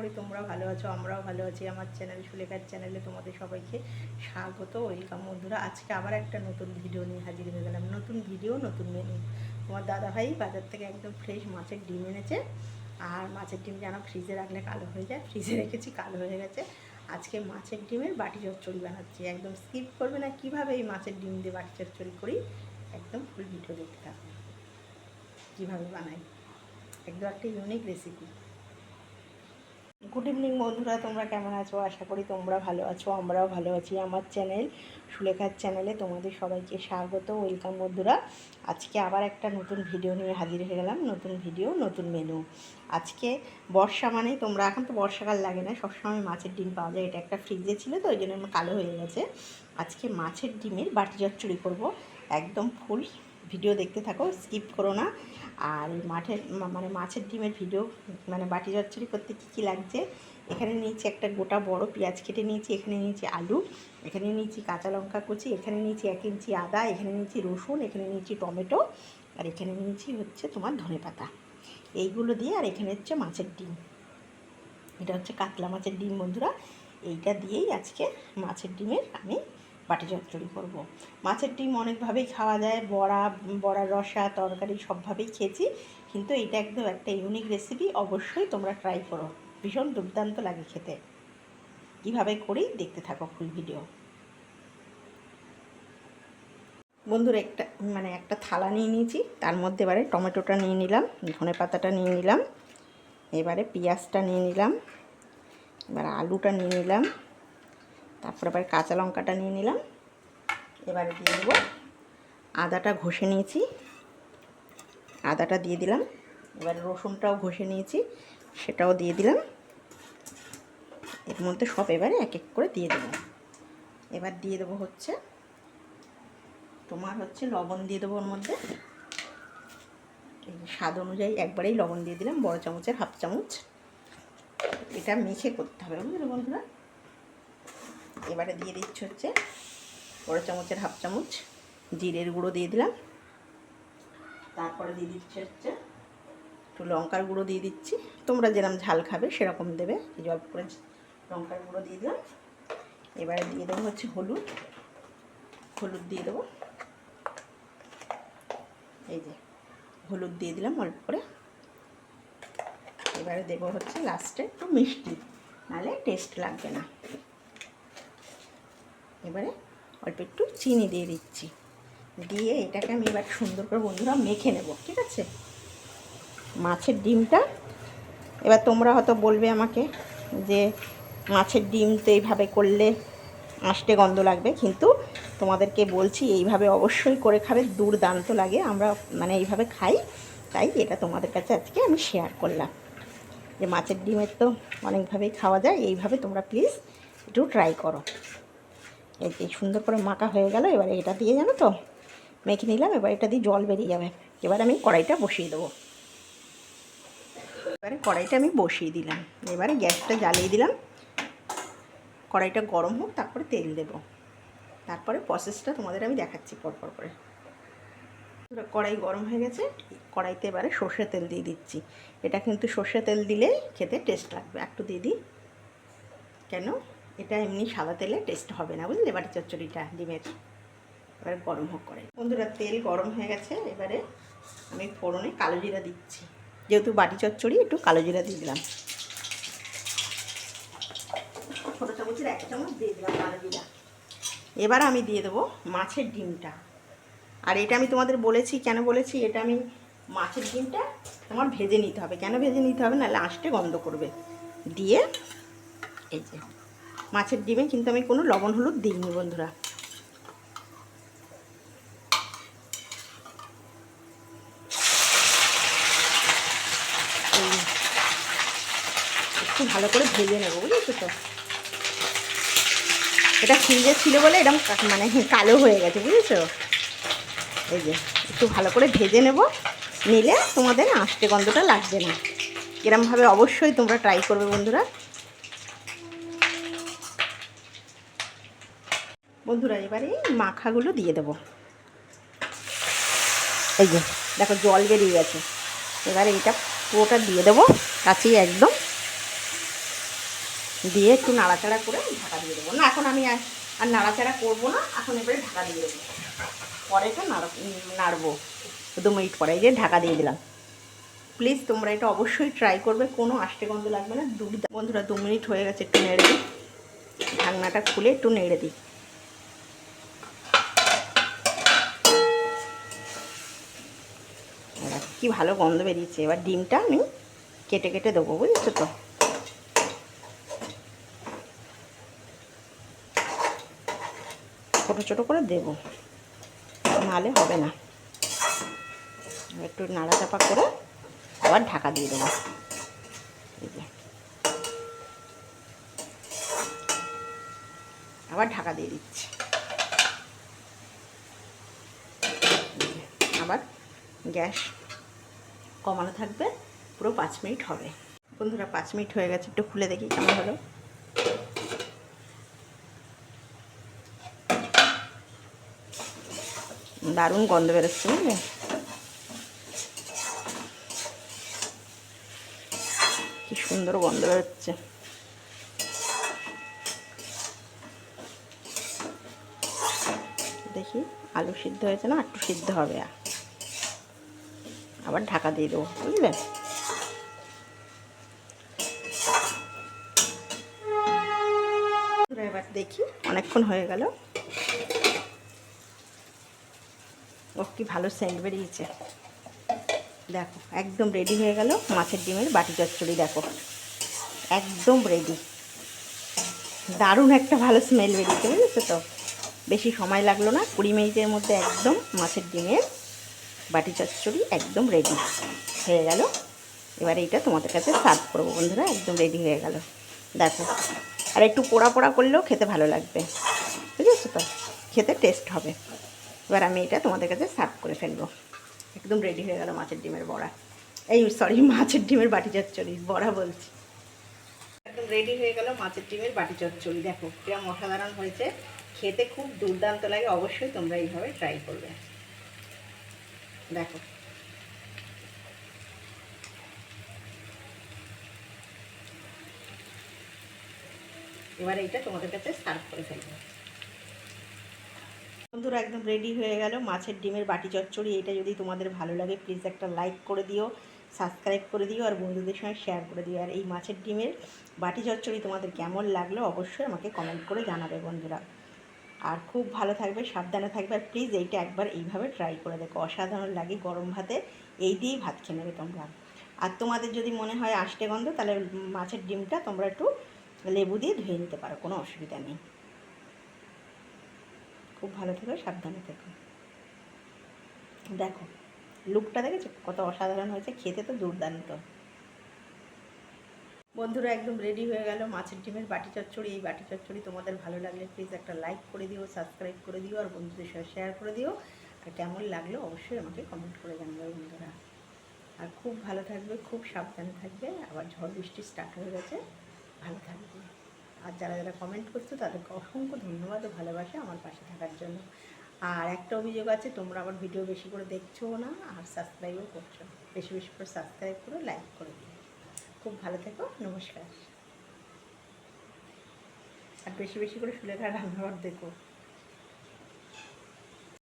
করি তোমরা ভালো আছো, আমরাও ভালো আছি। আমার চ্যানেল সুলেখার চ্যানেলে তোমাদের সবাইকে স্বাগত, ওয়েলকাম বন্ধুরা। আজকে আবার একটা নতুন ভিডিও নিয়ে হাজির হয়ে গেলাম। নতুন ভিডিও, নতুন মেনু। তোমার দাদাভাই বাজার থেকে একদম ফ্রেশ মাছের ডিম এনেছে। আর মাছের ডিম যেন ফ্রিজে রাখলে কালো হয়ে যায়, ফ্রিজে রেখেছি কালো হয়ে গেছে। আজকে মাছের ডিমের বাটি চচ্চড়ি বানাচ্ছি, একদম স্কিপ করবে না। কীভাবে এই মাছের ডিম দিয়ে বাটি চচ্চড়ি করি একদম ফুল ভিডিও দেখতে থাকবে, কীভাবে বানাই, একদম একটা ইউনিক রেসিপি। গুড ইভিনিং বন্ধুরা, তোমরা কেমন আছো? আশা করি তোমরা ভালো আছো, আমরাও ভালো আছি। আমার চ্যানেল সুলেখার চ্যানেলে তোমাদের সবাইকে স্বাগত, ওয়েলকাম বন্ধুরা। আজকে আবার একটা নতুন ভিডিও নিয়ে হাজির হয়ে গেলাম। নতুন ভিডিও, নতুন মেনু। আজকে বর্ষা মানে তোমরা, এখন তো বর্ষাকাল লাগে না, সবসময় মাছের ডিম পাওয়া যায়। এটা একটা ফ্রিজে ছিল তো ওই জন্য আমার কালো হয়ে গেছে। আজকে মাছের ডিমের বাটি চচ্চড়ি করবো, একদম ফুল ভিডিও দেখতে থাকো, স্কিপ করো না। আর মাছের ডিমের ভিডিও মানে বাটি চচ্চড়ি করতে কী কী লাগছে, এখানে নিয়েছি একটা গোটা বড় পেঁয়াজ কেটে নিয়েছি, এখানে নিয়েছি আলু, এখানে নিয়েছি কাঁচা লঙ্কা কুচি, এখানে নিয়েছি 1 ইঞ্চি আদা, এখানে নিয়েছি রসুন, এখানে নিয়েছি টমেটো, আর এখানে নিয়েছি হচ্ছে তোমার ধনেপাতা। এইগুলো দিয়ে, আর এখানে হচ্ছে মাছের ডিম, এটা হচ্ছে কাতলা মাছের ডিম বন্ধুরা। এইটা দিয়েই আজকে মাছের ডিমের আমি বাটি চচ্চড়ি করব। মাছের ডিম অনেকভাবেই খাওয়া যায়, বড়ার রসা, তরকারি সবভাবেই খেয়েছি, কিন্তু এটা একদম একটা ইউনিক রেসিপি। অবশ্যই তোমরা ট্রাই করো, ভীষণ দুর্দান্ত লাগে খেতে। কীভাবে করি দেখতে থাকো ফুল ভিডিও বন্ধুরা। একটা থালা নিয়ে নিয়েছি, তার মধ্যে এবারে টমেটোটা নিয়ে নিলাম, ধনে পাতাটা নিয়ে নিলাম, এবারে পেঁয়াজটা নিয়ে নিলাম, এবার আলুটা নিয়ে নিলাম, তারপর এবার কাঁচা লঙ্কাটা নিয়ে নিলাম। এবারে দিয়ে দেবো আদাটা, ঘষে নিয়েছি, আদাটা দিয়ে দিলাম। এবার রসুনটাও ঘষে নিয়েছি, সেটাও দিয়ে দিলাম। এর মধ্যে সব এবারে এক এক করে দিয়ে দেবো। এবার দিয়ে দেবো হচ্ছে লবণ দিয়ে দেবো ওর মধ্যে। স্বাদ অনুযায়ী একবারেই লবণ দিয়ে দিলাম, বড় চামচের 1/2 চামচ। এটা মেখে করতে হবে বুঝলে বন্ধুরা। এবারে দিয়ে দিচ্ছি হচ্ছে বড় চামচের 1/2 চামচ জিরের গুঁড়ো দিয়ে দিলাম। তারপরে দিয়ে দিচ্ছি হচ্ছে একটু লঙ্কার গুঁড়ো দিয়ে দিচ্ছি, তোমরা যেরকম ঝাল খাবে সেরকম দেবে। এই অল্প করে লঙ্কার গুঁড়ো দিয়ে দিলাম। এবারে দিয়ে দেবো হচ্ছে হলুদ দিয়ে দেবো। এই যে হলুদ দিয়ে দিলাম অল্প করে। এবারে দেবো হচ্ছে লাস্টে একটু মিষ্টি, নাহলে টেস্ট লাগবে না। এবারে অল্প একটু চিনি দিয়ে দিচ্ছি, দিয়ে এটাকে আমি এবার সুন্দর করে বন্ধুরা মেখে নেব, ঠিক আছে। মাছের ডিমটা এবার তোমরা হয়তো বলবে আমাকে যে মাছের ডিম তো এইভাবে করলে আষ্টে গন্ধ লাগবে, কিন্তু তোমাদেরকে বলছি এইভাবে অবশ্যই করে খাবে, দুর্দান্ত লাগে। আমরা এইভাবে খাই, তাই এটা তোমাদের কাছে আজকে আমি শেয়ার করলাম যে মাছের ডিমের তো অনেকভাবেই খাওয়া যায়, এইভাবে তোমরা প্লিজ একটু ট্রাই করো। এই সুন্দর করে মাখা হয়ে গেল। এবারে এটা দিয়ে জানো তো মেখে নিলাম, এবার এটা দিয়ে জল বেরিয়ে যাবে। এবার আমি কড়াইটা বসিয়ে দেবো। এবারে কড়াইটা আমি বসিয়ে দিলাম, এবারে গ্যাসটা জ্বালিয়ে দিলাম। কড়াইটা গরম হোক, তারপরে তেল দেব, তারপরে প্রসেসটা তোমাদের আমি দেখাচ্ছি পরপর করে। কড়াই গরম হয়ে গেছে, কড়াইতে এবারে সর্ষে তেল দিয়ে দিচ্ছি। এটা কিন্তু সর্ষে তেল দিলে খেতে টেস্ট লাগবে। একটু দিয়ে দিই, কেন এটা এমনি সাদা তেলে টেস্ট হবে না বুঝলে বাটি চচ্চড়িটা ডিমের। এবারে গরম হোক কড়াই। বন্ধুরা তেল গরম হয়ে গেছে, এবারে আমি ফোড়নে কালো জিরা দিচ্ছি। যেহেতু বাটি চচ্চড়ি একটু কালো জিরা দিয়ে দিলাম, ছোটো চামচের 1 চামচ দিয়ে দিলাম কালো জিরা। এবার আমি দিয়ে দেবো মাছের ডিমটা। আর এটা আমি তোমাদের বলেছি, কেন বলেছি, এটা আমি মাছের ডিমটা তোমার ভেজে নিতে হবে। কেন ভেজে নিতে হবে, নাহলে আঁশটে গন্ধ করবে। দিয়ে এই যে মাছের ডিমে কিন্তু আমি কোনো লবণ হলুদ দিইনি বন্ধুরা। একটু ভালো করে ভেজে নেবো বুঝেছো তো। এটা ফ্রিজে ছিল বলে এরকম কালো হয়ে গেছে বুঝেছো। এই যে একটু ভালো করে ভেজে নেব, নিলে তোমাদের আঁশটে গন্ধটা লাগবে না। এরমভাবে অবশ্যই তোমরা ট্রাই করবে বন্ধুরা। এবারে মাখাগুলো দিয়ে দেবো। এই যে দেখো জল বেরিয়ে গেছে। এবারে এটা পুরোটা দিয়ে দেবো কাছেই একদম। দিয়ে একটু নাড়াচাড়া করে ঢাকা দিয়ে দেবো। না, এখন আমি আর নাড়াচাড়া করবো না, এখন এবারে ঢাকা দিয়ে দেবো। পরে এটা নাড়বো 2 মিনিট পরে। এই যে ঢাকা দিয়ে দিলাম। প্লিজ তোমরা এটা অবশ্যই ট্রাই করবে, কোনো আষ্টে গন্ধ লাগবে না। বন্ধুরা 2 মিনিট হয়ে গেছে, একটু নেড়ে দিই। ঢাকনাটা খুলে একটু নেড়ে দিই। কি ভালো গন্ধ বেরিয়েছে। এবার ডিমটা আমি কেটে কেটে দেবো, বুঝেছো তো। ছোটো ছোটো করে দেবো, নাহলে হবে না। একটু নাড়াচাপা করে আবার ঢাকা দিয়ে দেবো। এই যে আবার ঢাকা দিয়ে দিচ্ছি। আবার গ্যাস কমানো থাকবে, পুরো 5 মিনিট হবে। বন্ধুরা 5 মিনিট হয়ে গেছে, একটু খুলে দেখি কেমন হলো। দারুণ গন্ধ বেরোচ্ছে, বুঝলে। কি সুন্দর গন্ধ বেরোচ্ছে। দেখি আলু সিদ্ধ হয়েছে না, একটু সিদ্ধ হবে। আবার ঢাকা দিয়ে দেবো, বুঝলে। এবার দেখি, অনেকক্ষণ হয়ে গেল। ও কি ভালো সেন্ট বেরিয়েছে। দেখো একদম রেডি হয়ে গেল মাছের ডিমের বাটি চচ্চড়ি। দেখো একদম রেডি। দারুণ একটা ভালো স্মেল বেরিয়েছে, বুঝেছো তো। বেশি সময় লাগলো না, 20 মিনিটের মধ্যে একদম মাছের ডিমের বাটি চচ্চড়ি একদম রেডি হয়ে গেল। এবার এইটা তোমাদের কাছে সার্ভ করবো বন্ধুরা। একদম রেডি হয়ে গেল, দেখো। আর একটু পোড়া পোড়া করলেও খেতে ভালো লাগবে, বুঝেছো তো, খেতে টেস্ট হবে। এবার আমি এটা তোমাদের কাছে সার্ভ করে ফেলবো। একদম রেডি হয়ে গেল মাছের ডিমের বড়া, এই সরি মাছের ডিমের বাটি চচ্চড়ি, বড়া বলছি। একদম রেডি হয়ে গেল মাছের ডিমের বাটি চচ্চড়ি। দেখো কিরম অসাধারণ হয়েছে, খেতে খুব দুর্দান্ত লাগে। অবশ্যই তোমরা এইভাবে ট্রাই করবে। দেখো এবার এইটা তোমাদের কাছে সার্ভ করে ফেলবো। বন্ধুরা একদম রেডি হয়ে গেল মাছের ডিমের বাটি চচ্চড়ি। এটা যদি তোমাদের ভালো লাগে প্লিজ একটা লাইক করে দিও, সাবস্ক্রাইব করে দিও, আর বন্ধুদের সঙ্গে শেয়ার করে দিও। আর এই মাছের ডিমের বাটি চচ্চড়ি তোমাদের কেমন লাগলো অবশ্যই আমাকে কমেন্ট করে জানাবে বন্ধুরা। আর খুব ভালো থাকবে, সাবধানে থাকবে। আর প্লিজ এইটা একবার এইভাবে ট্রাই করে দেখো, অসাধারণ লাগে। গরম ভাতে এই দিয়েই ভাত খেয়ে নেবে তোমরা। আর তোমাদের যদি মনে হয় আষ্টে গন্ধ, তাহলে মাছের ডিমটা তোমরা একটু লেবু দিয়ে ধুয়ে নিতে পারো, কোনো অসুবিধা নেই। খুব ভালো থেকো, সাবধানে থেকো। দেখো লুকটা দেখেছো কত অসাধারণ হয়েছে, খেতে তো দুর্দান্ত। বন্ধুরা একদম রেডি হয়ে গেল মাছের ডিমের বাটি চচ্চড়ি। এই বাটি চচ্চড়ি তোমাদের ভালো লাগলে প্লিজ একটা লাইক করে দিও, সাবস্ক্রাইব করে দিও, আর বন্ধুদের সাথে শেয়ার করে দিও। আর কেমন লাগলো অবশ্যই আমাকে কমেন্ট করে জানাবে বন্ধুরা। আর খুব ভালো থাকবে, খুব সাবধানে থাকবে। আবার ঝড় বৃষ্টি স্টার্ট হয়ে গেছে, ভালো থাকবে। আর যারা যারা কমেন্ট করছো তাদেরকে অসংখ্য ধন্যবাদ ও ভালোবাসা আমার পাশে থাকার জন্য। আর একটা অভিযোগ আছে, তোমরা আমার ভিডিও বেশি করে দেখছো না আর সাবস্ক্রাইবও করছো। বেশি বেশি করে সাবস্ক্রাইব করে লাইক করে দিও। খুব ভালো থেকো, নমস্কার। আর বেশি বেশি করে সুলেখার রান্নাঘর দেখো।